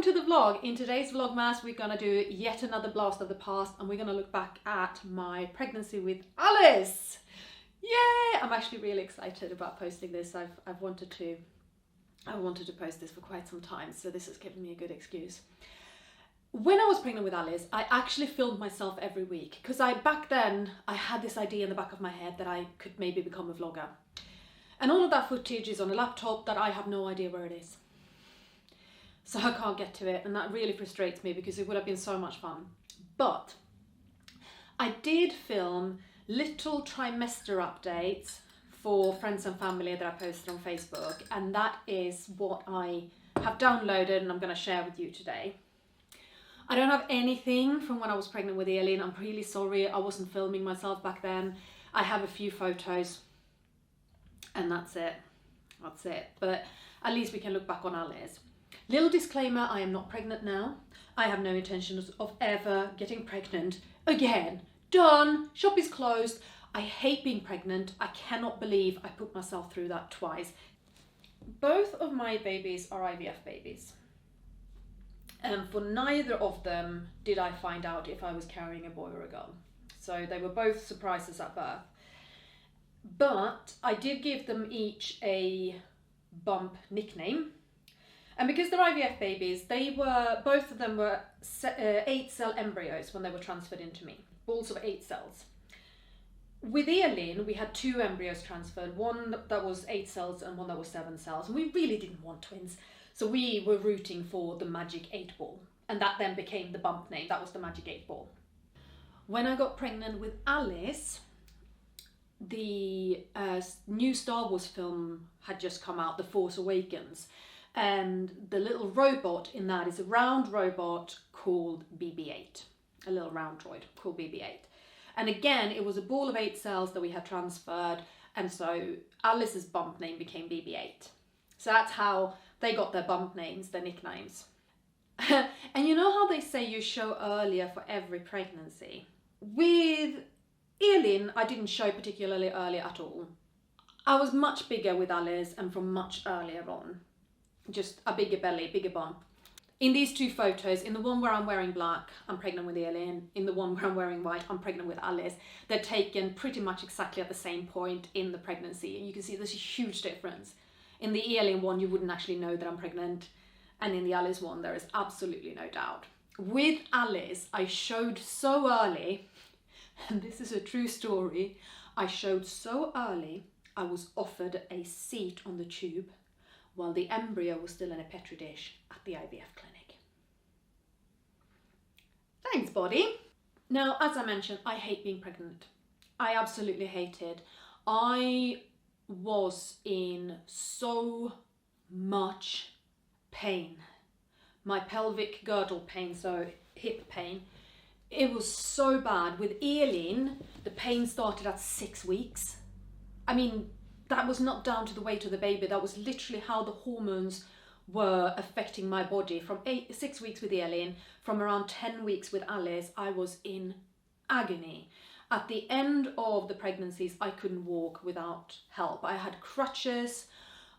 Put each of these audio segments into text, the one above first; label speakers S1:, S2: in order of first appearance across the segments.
S1: Welcome to the vlog. In today's Vlogmas, we're gonna do yet another blast of the past and we're gonna look back at my pregnancy with Alice. Yay! I'm actually really excited about posting this. I wanted to post this for quite some time, so this has given me a good excuse. When I was pregnant with Alice, I actually filmed myself every week because back then I had this idea in the back of my head that I could maybe become a vlogger. And all of that footage is on a laptop that I have no idea where it is. So I can't get to it, and that really frustrates me because it would have been so much fun. But I did film little trimester updates for friends and family that I posted on Facebook, and that is what I have downloaded and I'm going to share with you today. I don't have anything from when I was pregnant with Elin. I'm really sorry, I wasn't filming myself back then. I have a few photos and that's it. But at least we can look back on Alice. Little disclaimer, I am not pregnant now. I have no intentions of ever getting pregnant again. Done, shop is closed. I hate being pregnant. I cannot believe I put myself through that twice. Both of my babies are IVF babies. And for neither of them did I find out if I was carrying a boy or a girl. So they were both surprises at birth. But I did give them each a bump nickname. And because they're IVF babies, both of them were 8-cell embryos when they were transferred into me. Balls of 8 cells. With Elin, we had 2 embryos transferred, one that was 8 cells and one that was 7 cells. And we really didn't want twins. So we were rooting for the magic 8 ball. And that then became the bump name. That was the magic 8 ball. When I got pregnant with Alice, the new Star Wars film had just come out, The Force Awakens. And the little robot in that is a round robot called BB-8. A little round droid called BB-8. And again, it was a ball of 8 cells that we had transferred. And so Alice's bump name became BB-8. So that's how they got their bump names, their nicknames. And you know how they say you show earlier for every pregnancy? With Elin, I didn't show particularly early at all. I was much bigger with Alice and from much earlier on. Just a bigger belly, bigger bump. In these 2 photos, in the one where I'm wearing black, I'm pregnant with Elin. In the one where I'm wearing white, I'm pregnant with Alice. They're taken pretty much exactly at the same point in the pregnancy. And you can see there's a huge difference. In the Elin one, you wouldn't actually know that I'm pregnant. And in the Alice one, there is absolutely no doubt. With Alice, I showed so early, and this is a true story, I showed so early, I was offered a seat on the tube while the embryo was still in a petri dish at the IVF clinic. Thanks, body. Now, as I mentioned, I hate being pregnant. I absolutely hate it. I was in so much pain. My pelvic girdle pain, so hip pain, it was so bad. With Elin, the pain started at 6 weeks. I mean, that was not down to the weight of the baby. That was literally how the hormones were affecting my body. From 6 weeks with Elin, from around 10 weeks with Alice, I was in agony. At the end of the pregnancies, I couldn't walk without help. I had crutches.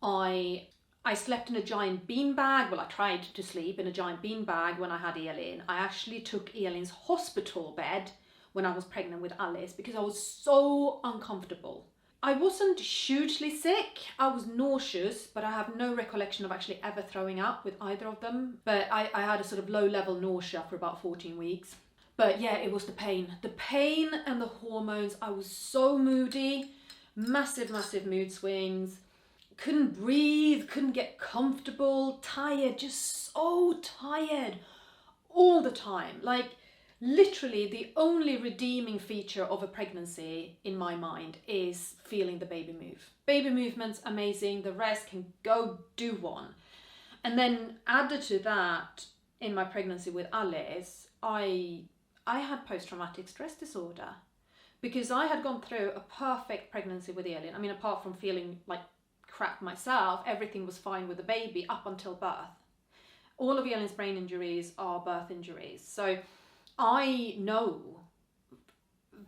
S1: I slept in a giant beanbag. Well, I tried to sleep in a giant beanbag when I had Elin. I actually took Elin's hospital bed when I was pregnant with Alice because I was so uncomfortable. I wasn't hugely sick. I was nauseous, but I have no recollection of actually ever throwing up with either of them. But I had a sort of low-level nausea for about 14 weeks. But yeah, it was the pain. The pain and the hormones. I was so moody, massive mood swings. Couldn't breathe, couldn't get comfortable, tired, just so tired all the time. Like, literally the only redeeming feature of a pregnancy in my mind is feeling the baby move. Baby movement's amazing, the rest can go do one. And then added to that, in my pregnancy with Alice, I had post-traumatic stress disorder because I had gone through a perfect pregnancy with Elin. I mean, apart from feeling like crap myself, everything was fine with the baby up until birth. All of Elin's brain injuries are birth injuries. So I know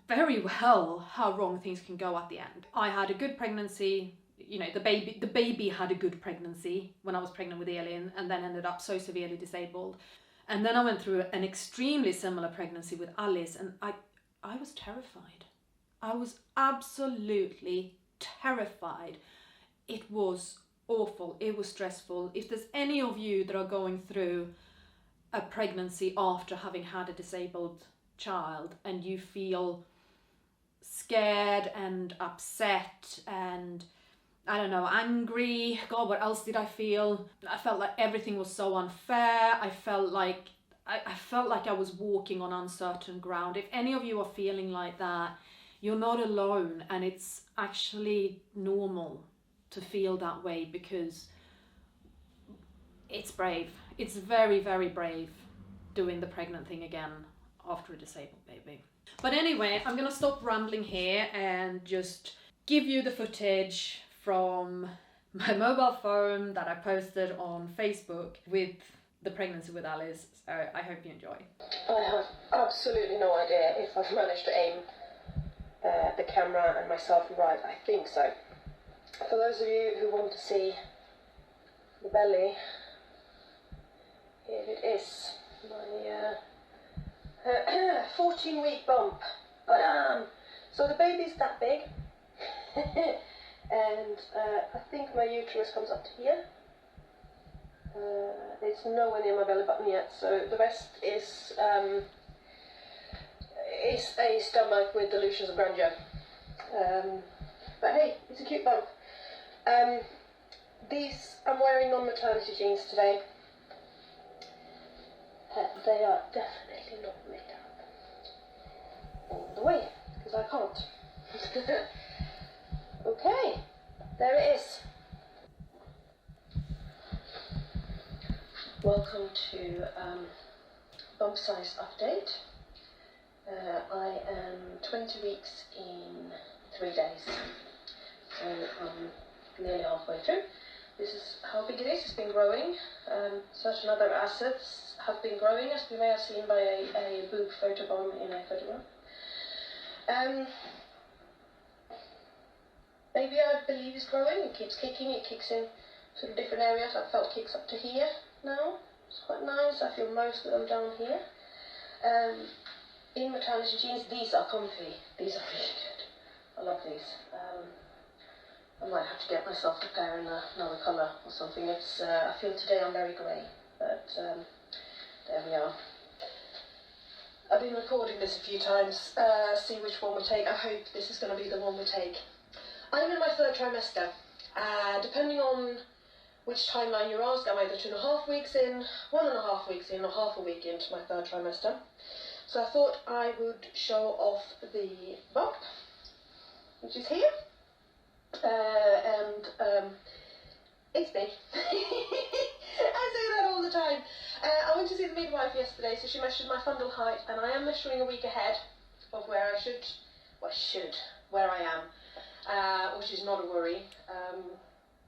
S1: very well how wrong things can go at the end. I had a good pregnancy, you know, the baby had a good pregnancy when I was pregnant with Elin, and then ended up so severely disabled. And then I went through an extremely similar pregnancy with Alice, and I was terrified. I was absolutely terrified. It was awful. It was stressful. If there's any of you that are going through a pregnancy after having had a disabled child, and you feel scared and upset and, I don't know, angry, God, what else did I feel? I felt like everything was so unfair. I felt like I was walking on uncertain ground. If any of you are feeling like that, you're not alone, and it's actually normal to feel that way, because it's brave. It's very, very brave doing the pregnant thing again after a disabled baby. But anyway, I'm gonna stop rambling here and just give you the footage from my mobile phone that I posted on Facebook with the pregnancy with Alice. So I hope you enjoy.
S2: I have absolutely no idea if I've managed to aim the camera and myself right. I think so. For those of you who want to see the belly, here it is, my 14-week bump. So the baby's that big, and I think my uterus comes up to here. It's nowhere near my belly button yet, so the rest is a stomach with delusions of grandeur. But hey, it's a cute bump. I'm wearing non-maternity jeans today. They are definitely not made up all the way, because I can't. Okay, there it is. Welcome to bump size update. I am 20 weeks in 3 days, so I'm nearly halfway through. This is how big it is. It's been growing. Certain other assets have been growing, as we may have seen by a boob photobomb in a photograph. Baby, I believe, is growing. It keeps kicking. It kicks in sort of different areas. I've felt kicks up to here now. It's quite nice. I feel most of them down here. In maternity jeans, these are comfy. These are really good. I love these. I might have to get myself a pair in another colour or something. I feel today I'm very grey, but there we are. I've been recording this a few times, see which one we take. I hope this is going to be the one we take. I'm in my 3rd trimester. Depending on which timeline you're asked, I'm either 2.5 weeks in, 1.5 weeks in, or half a week into my 3rd trimester. So I thought I would show off the bump, which is here. It's big. I say that all the time. I went to see the midwife yesterday, so she measured my fundal height, and I am measuring a week ahead of where I am, which is not a worry.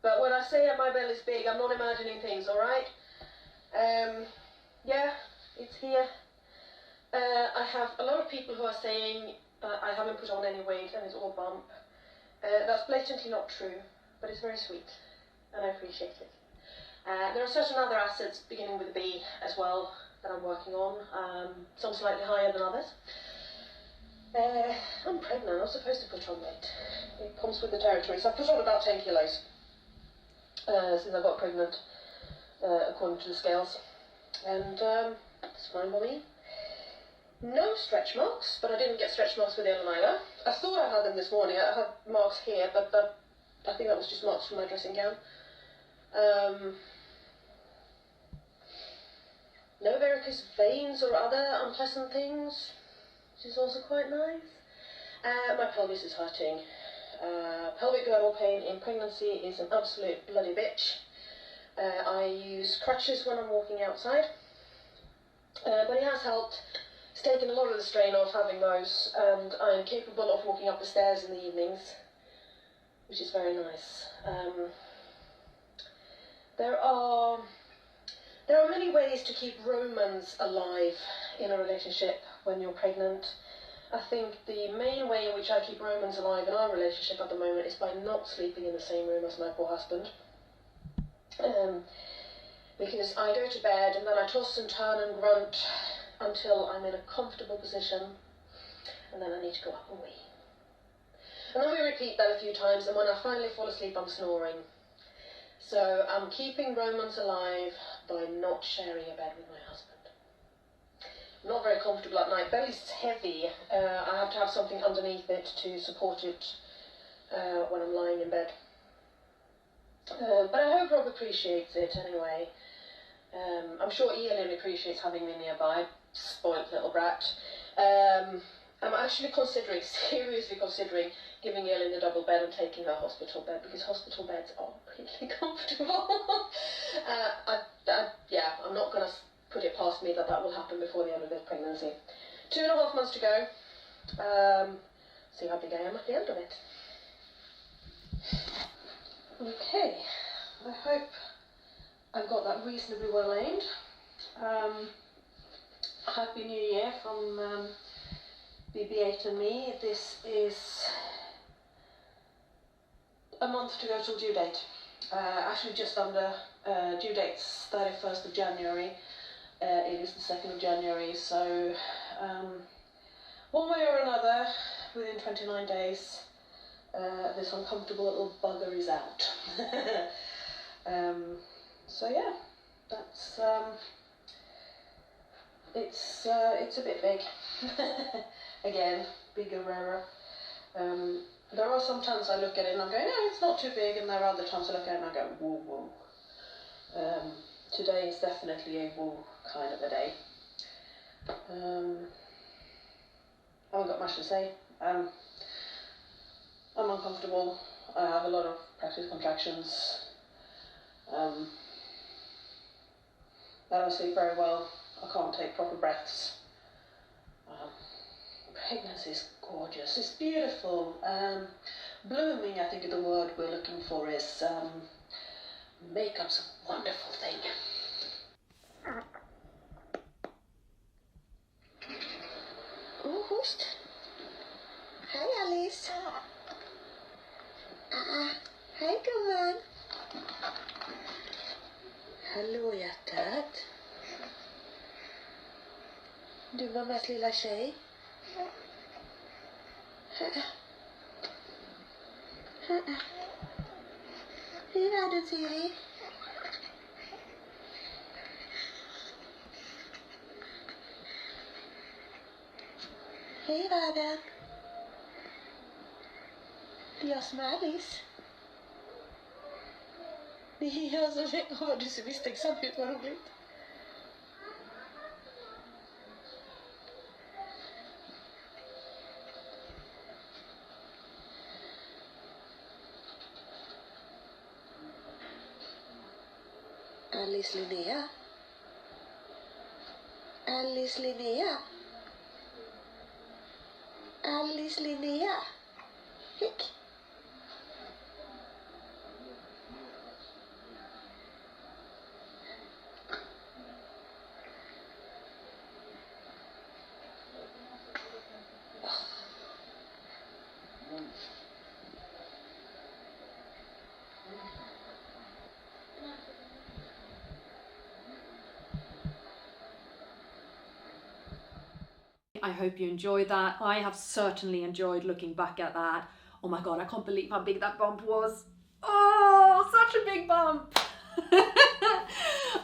S2: But when I say that my belly's big, I'm not imagining things, alright? Yeah, it's here. I have a lot of people who are saying I haven't put on any weight and it's all bump. That's blatantly not true, but it's very sweet, and I appreciate it. There are certain other assets beginning with a B as well that I'm working on, some slightly higher than others. I'm pregnant, I'm supposed to put on weight. It comes with the territory, so I've put on about 10 kilos since I got pregnant, according to the scales, and it's fine by me. No stretch marks, but I didn't get stretch marks with Elin either. I thought I had them this morning. I had marks here, but I think that was just marks from my dressing gown. No varicose veins or other unpleasant things, which is also quite nice. My pelvis is hurting. Pelvic girdle pain in pregnancy is an absolute bloody bitch. I use crutches when I'm walking outside, but it has helped. It's taken a lot of the strain off having those, and I'm capable of walking up the stairs in the evenings, which is very nice. There are many ways to keep romance alive in a relationship when you're pregnant. I think the main way in which I keep romance alive in our relationship at the moment is by not sleeping in the same room as my poor husband. Because I go to bed and then I toss and turn and grunt until I'm in a comfortable position, and then I need to go up and wee. And then we repeat that a few times, and when I finally fall asleep, I'm snoring. So I'm keeping romance alive by not sharing a bed with my husband. I'm not very comfortable at night. Belly's heavy. I have to have something underneath it to support it when I'm lying in bed. But I hope Rob appreciates it anyway. I'm sure Elin appreciates having me nearby. Spoiled little brat. I'm actually seriously considering giving Elin a double bed and taking her hospital bed, because hospital beds are really comfortable. I'm not going to put it past me that will happen before the end of this pregnancy. 2.5 months to go. See how big I am at the end of it. Okay, I hope I've got that reasonably well aimed. Happy New Year from BB8 and me. This is a month to go till due date. Actually just under due date's 31st of January. It is the 2nd of January, so one way or another, within 29 days, this uncomfortable little bugger is out. So yeah, that's it's a bit big. Again, bigger, rarer. There are some times I look at it and I'm going, no, it's not too big, and there are other times I look at it and I go, whoa, whoa. Today is definitely a whoa kind of a day. I haven't got much to say. I'm uncomfortable. I have a lot of practice contractions. I don't sleep very well. I can't take proper breaths. Pregnancy is gorgeous. It's beautiful. Blooming, I think the word we're looking for is makeup's a wonderful thing.
S3: Oh, host. Hi, Alice. Hej, gumman. Hallå, hjärtat. Du, mammas lilla tjej. Hur är det, Siri? Hej, världen. Det är jag som är Alice. Det är jag som är... Åh, du ser misstänksam ut, vad roligt. Alice Linnea. Alice Linnea. Alice Linnea. Hick.
S1: I hope you enjoyed that. I have certainly enjoyed looking back at that. Oh my god, I can't believe how big that bump was. Oh, such a big bump.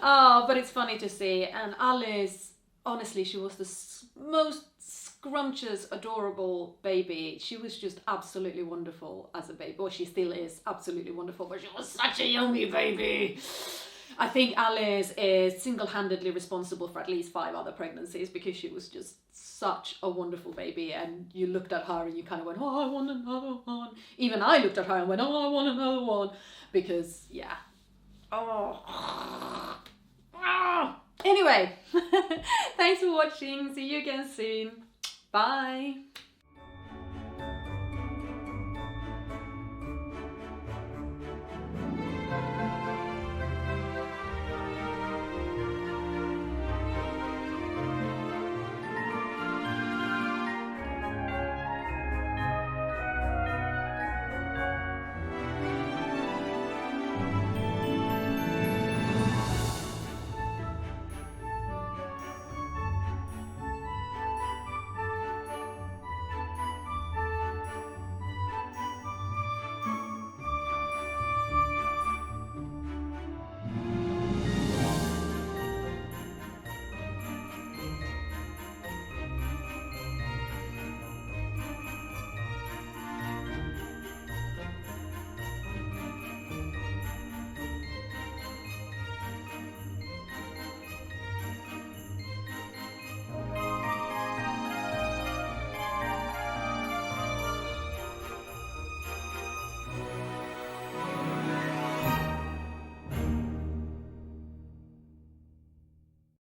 S1: Oh, but it's funny to see. And Alice, honestly, she was the most scrumptious, adorable baby. She was just absolutely wonderful as a baby. Well, she still is absolutely wonderful, but she was such a yummy baby. I think Alice is single-handedly responsible for at least 5 other pregnancies, because she was just such a wonderful baby, and you looked at her and you kind of went, oh, I want another one. Even I looked at her and went, oh, I want another one, because yeah. Oh. Anyway, thanks for watching. See you again soon. Bye.